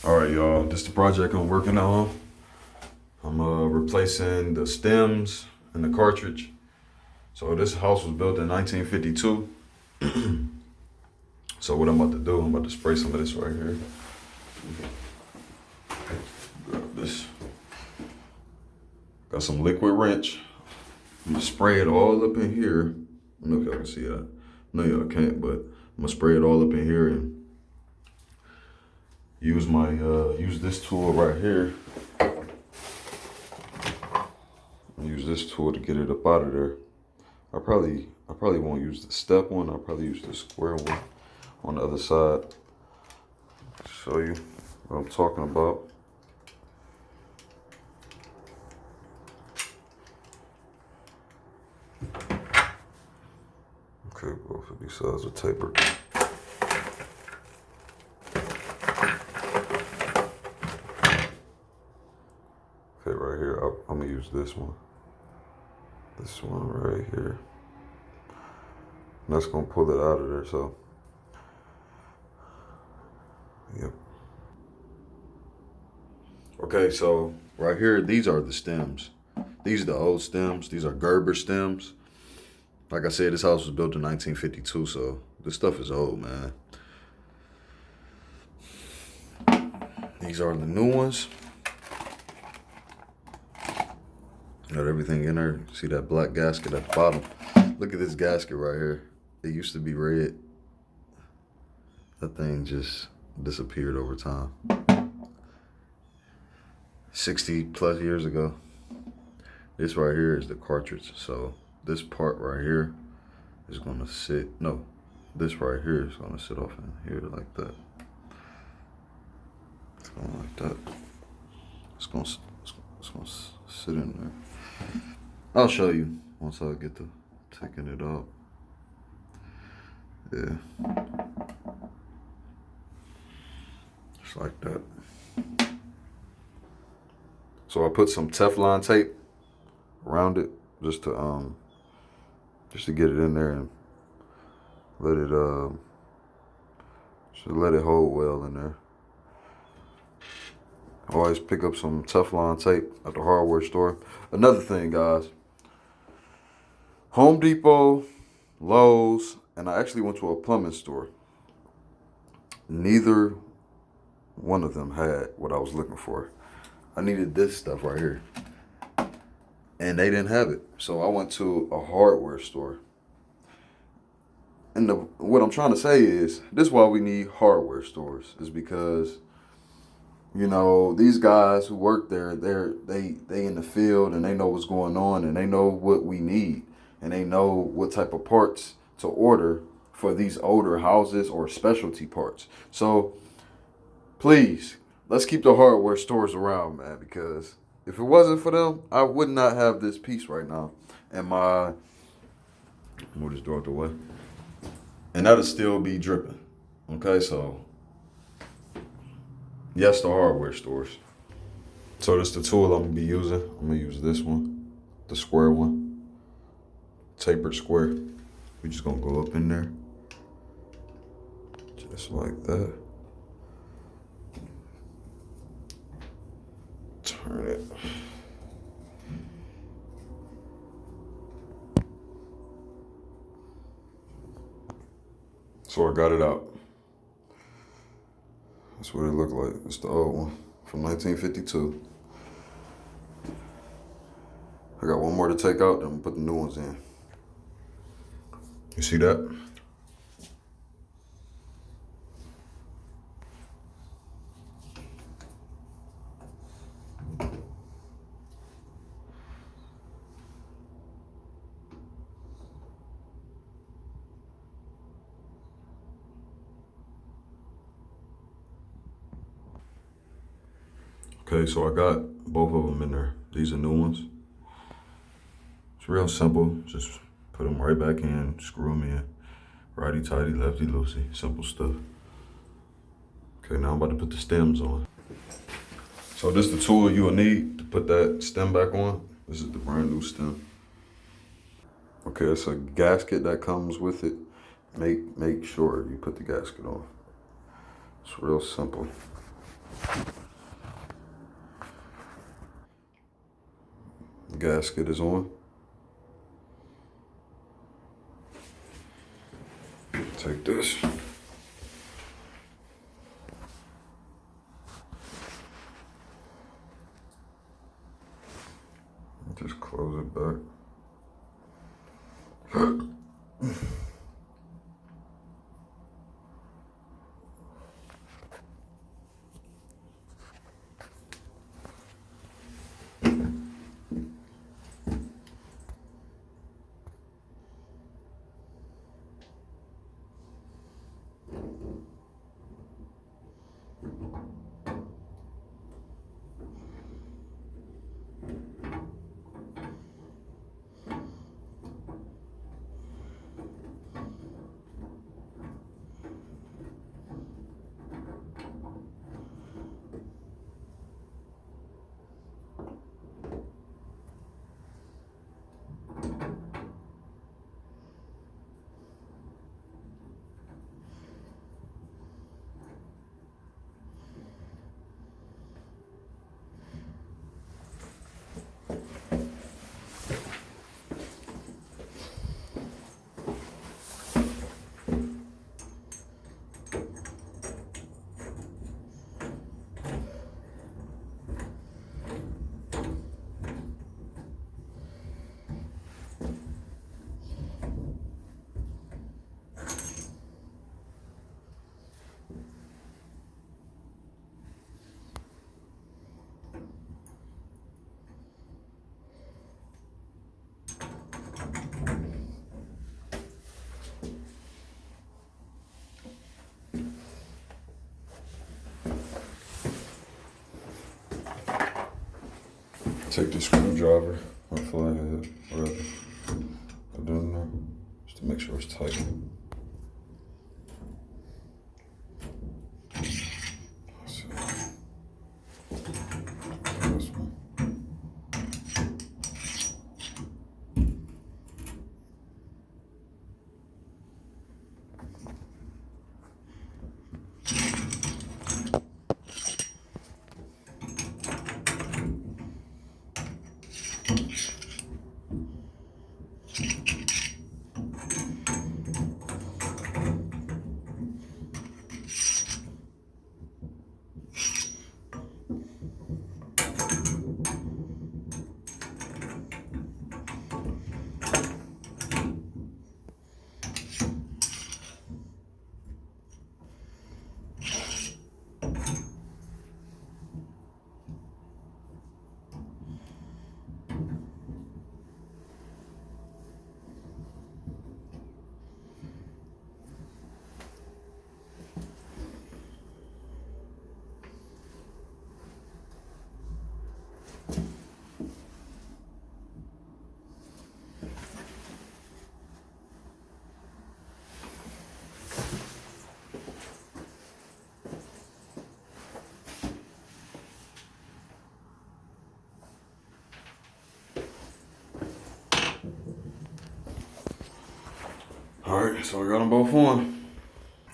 All right, y'all. This is the project I'm working on. I'm replacing the stems and the cartridge. So this house was built in 1952. So what I'm about to do, I'm about to spray some of this right here. Grab this. Got some liquid wrench. I'm gonna spray it all up in here. I don't know if y'all can see that. No, y'all can't, but I'm gonna spray it all up in here and use this tool right here. Use this tool to get it up out of there. I probably won't use the step one. I'll probably use the square one on the other side. Show you what I'm talking about. Okay, both of these sides are tapered. Okay, right here, I'm gonna use this one. This one right here. And that's gonna pull it out of there, so. Yep. Okay, so right here, these are the stems. These are the old stems. These are Gerber stems. Like I said, this house was built in 1952, so this stuff is old, man. These are the new ones. Got everything in there. See that black gasket at the bottom? Look at this gasket right here. It used to be red. That thing just disappeared over time. 60 plus years ago. This right here is the cartridge. So this part right here is gonna sit, no, this right here is gonna sit off in here like that. It's going like that. It's gonna sit in there. I'll show you once I get to taking it out. Yeah. Just like that. So I put some Teflon tape around it just to get it in there and let it hold well in there. Always pick up some Teflon tape at the hardware store. Another thing, guys, Home Depot, Lowe's, and I actually went to a plumbing store. Neither one of them had what I was looking for. I needed this stuff right here. And they didn't have it. So I went to a hardware store. And what I'm trying to say is, this is why we need hardware stores, is because, you know, these guys who work there, they in the field and they know what's going on and they know what we need and they know what type of parts to order for these older houses or specialty parts. So please, let's keep the hardware stores around, man, because if it wasn't for them, I would not have this piece right now. And move this door out the way. And that'll still be dripping. Okay, so yes, the hardware stores. So this is the tool I'm gonna be using. I'm gonna use this one, the square one, tapered square. We're just gonna go up in there, just like that. Turn it. So I got it out. That's what it looked like. It's the old one from 1952. I got one more to take out, then I'm gonna put the new ones in. You see that? Okay, so I got both of them in there. These are new ones. It's real simple. Just put them right back in, screw them in. Righty tighty, lefty loosey, simple stuff. Okay, now I'm about to put the stems on. So this is the tool you will need to put that stem back on. This is the brand new stem. Okay, it's a gasket that comes with it. Make sure you put the gasket on. It's real simple. gasket is on. Take this. Just close it back. Take the screwdriver or flathead, whatever. Put it in there just to make sure it's tight. Let's see. This one. All right, so I got them both on.